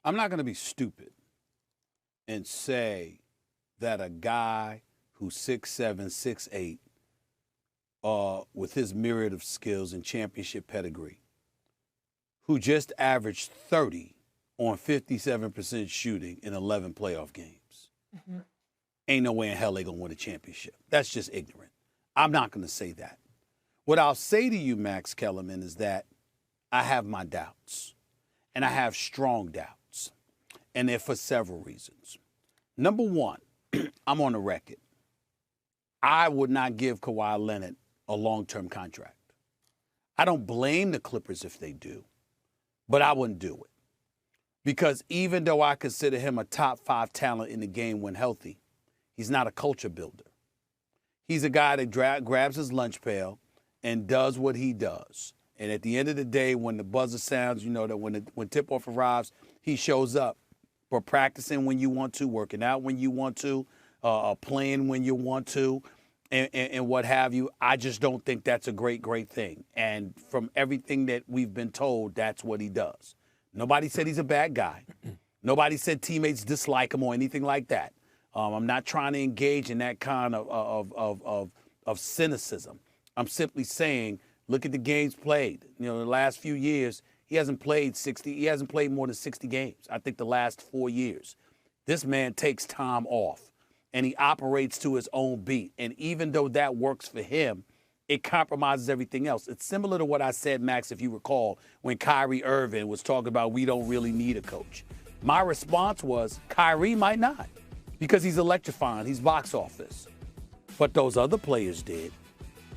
I'm not going to be stupid and say that a guy who's 6'7", 6'8", with his myriad of skills and championship pedigree, who just averaged 30 on 57% shooting in 11 playoff games, ain't no way in hell they going to win a championship. That's just ignorant. I'm not going to say that. What I'll say to you, Max Kellerman, is that I have my doubts, and I have strong doubts, and they're for several reasons. Number one, I'm on the record. I would not give Kawhi Leonard a long-term contract. I don't blame the Clippers if they do, but I wouldn't do it. Because even though I consider him a top 5 talent in the game when healthy, he's not a culture builder. He's a guy that grabs his lunch pail and does what he does. And at the end of the day, when the buzzer sounds, you know that when tip-off arrives, he shows up for practicing when you want to, working out when you want to, playing when you want to, and what have you. I just don't think that's a great thing. And from everything that we've been told, that's what he does. Nobody said he's a bad guy. Nobody said teammates dislike him or anything like that. I'm not trying to engage in that kind of cynicism. I'm simply saying, look at the games played. You know, the last few years, he hasn't played more than 60 games. I think the last 4 years. This man takes time off, and he operates to his own beat. And even though that works for him, it compromises everything else. It's similar to what I said, Max, if you recall, when Kyrie Irving was talking about we don't really need a coach. My response was, Kyrie might not, because he's electrifying. He's box office. But those other players did.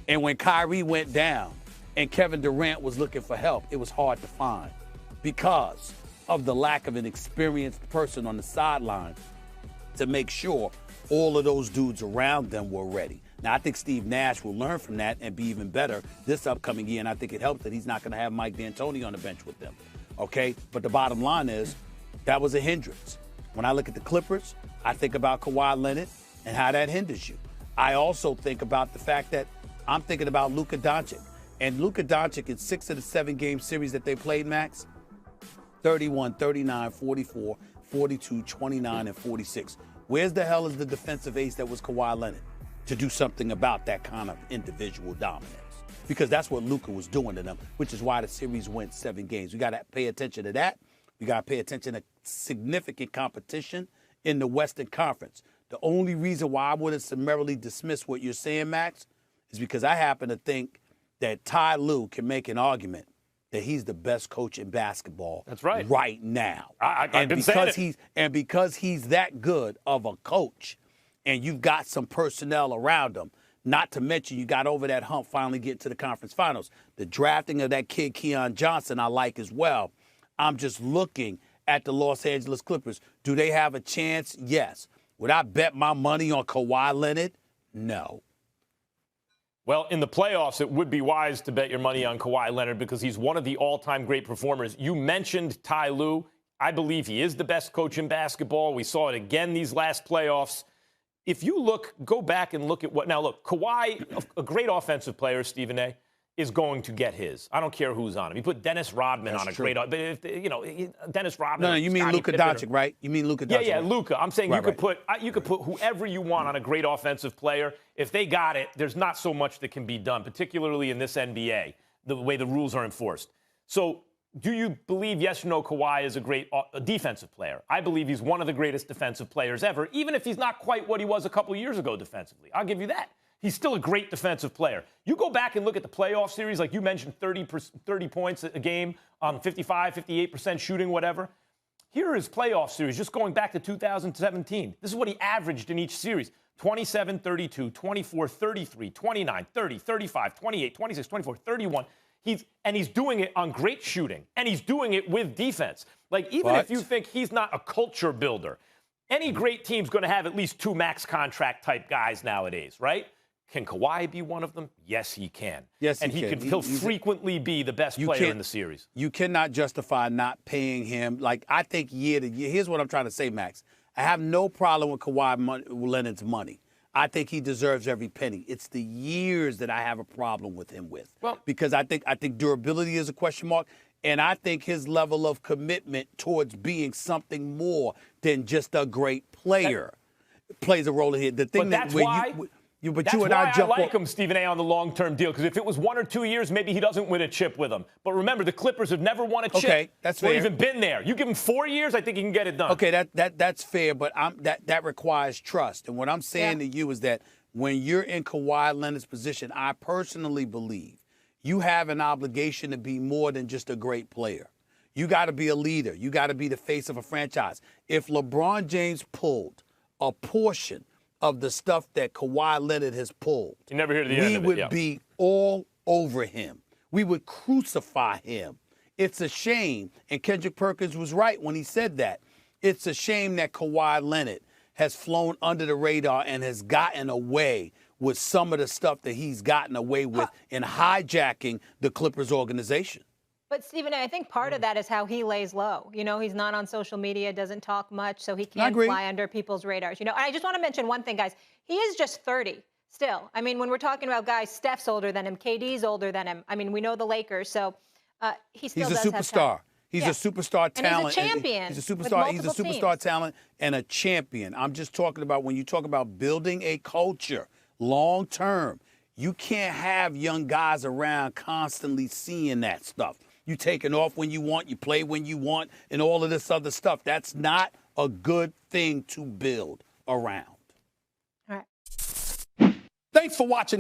And when Kyrie went down and Kevin Durant was looking for help, it was hard to find because of the lack of an experienced person on the sideline to make sure all of those dudes around them were ready. Now, I think Steve Nash will learn from that and be even better this upcoming year, and I think it helps that he's not going to have Mike D'Antoni on the bench with them, okay? But the bottom line is that was a hindrance. When I look at the Clippers, I think about Kawhi Leonard and how that hinders you. I also think about the fact that I'm thinking about Luka Doncic. And Luka Doncic in 6 of the 7 game series that they played, Max, 31, 39, 44, 42, 29, and 46. Where's the hell is the defensive ace that was Kawhi Leonard to do something about that kind of individual dominance? Because that's what Luka was doing to them, which is why the series went 7 games. We got to pay attention to that. We got to pay attention to significant competition in the Western Conference. The only reason why I wouldn't summarily dismiss what you're saying, Max, is because I happen to think that Ty Lue can make an argument that he's the best coach in basketball. That's right. Right now. I've been saying it. Because he's that good of a coach, and you've got some personnel around him, not to mention you got over that hump finally getting to the conference finals. The drafting of that kid Keon Johnson I like as well. I'm just looking at the Los Angeles Clippers. Do they have a chance? Yes. Would I bet my money on Kawhi Leonard? No. Well, in the playoffs, it would be wise to bet your money on Kawhi Leonard because he's one of the all-time great performers. You mentioned Ty Lue. I believe he is the best coach in basketball. We saw it again these last playoffs. If you go back and look at now look, Kawhi, a great offensive player, Stephen A., is going to get his. I don't care who's on him. You put Dennis Rodman on a great, Dennis Rodman. No, you mean Luka Doncic, right? You mean Luka Doncic? Yeah, Luka. I'm saying you could put whoever you want on a great offensive player. If they got it, there's not so much that can be done, particularly in this NBA, the way the rules are enforced. So, do you believe, yes or no, Kawhi is a great defensive player? I believe he's one of the greatest defensive players ever, even if he's not quite what he was a couple years ago defensively. I'll give you that. He's still a great defensive player. You go back and look at the playoff series, like you mentioned, 30 points a game, 55, 58% shooting, whatever. Here is playoff series, just going back to 2017. This is what he averaged in each series. 27, 32, 24, 33, 29, 30, 35, 28, 26, 24, 31. He's doing it on great shooting, and he's doing it with defense. Like, even if you think he's not a culture builder, any great team's going to have at least 2 max contract type guys nowadays, right? Can Kawhi be one of them? Yes, he can. Yes, and he'll frequently be the best player in the series. You cannot justify not paying him. Like, I think year to year. Here's what I'm trying to say, Max. I have no problem with Kawhi Leonard's money. I think he deserves every penny. It's the years that I have a problem with him with. Well, because I think durability is a question mark. And I think his level of commitment towards being something more than just a great player plays a role in here. The thing that's why I like him, Stephen A., on the long-term deal. Because if it was 1 or 2 years, maybe he doesn't win a chip with them. But remember, the Clippers have never won a chip. Okay, that's fair. Or even been there. You give him 4 years, I think he can get it done. Okay, that's fair, but that requires trust. And what I'm saying to you is that when you're in Kawhi Leonard's position, I personally believe you have an obligation to be more than just a great player. You got to be a leader. You got to be the face of a franchise. If LeBron James pulled a portion of the stuff that Kawhi Leonard has pulled, you never hear the end of it, we would be all over him. We would crucify him. It's a shame, and Kendrick Perkins was right when he said that. It's a shame that Kawhi Leonard has flown under the radar and has gotten away with some of the stuff that he's gotten away with in hijacking the Clippers organization. But, Stephen, I think part of that is how he lays low. You know, he's not on social media, doesn't talk much, so he can't fly under people's radars. You know, and I just want to mention one thing, guys. He is just 30 still. I mean, when we're talking about guys, Steph's older than him, KD's older than him. I mean, we know the Lakers, so he still does have superstar. He's a superstar talent. And he's a champion. He's a superstar. He's a superstar talent and a champion. I'm just talking about when you talk about building a culture long term, you can't have young guys around constantly seeing that stuff. You taking off when you want, you play when you want, and all of this other stuff. That's not a good thing to build around. All right. Thanks for watching.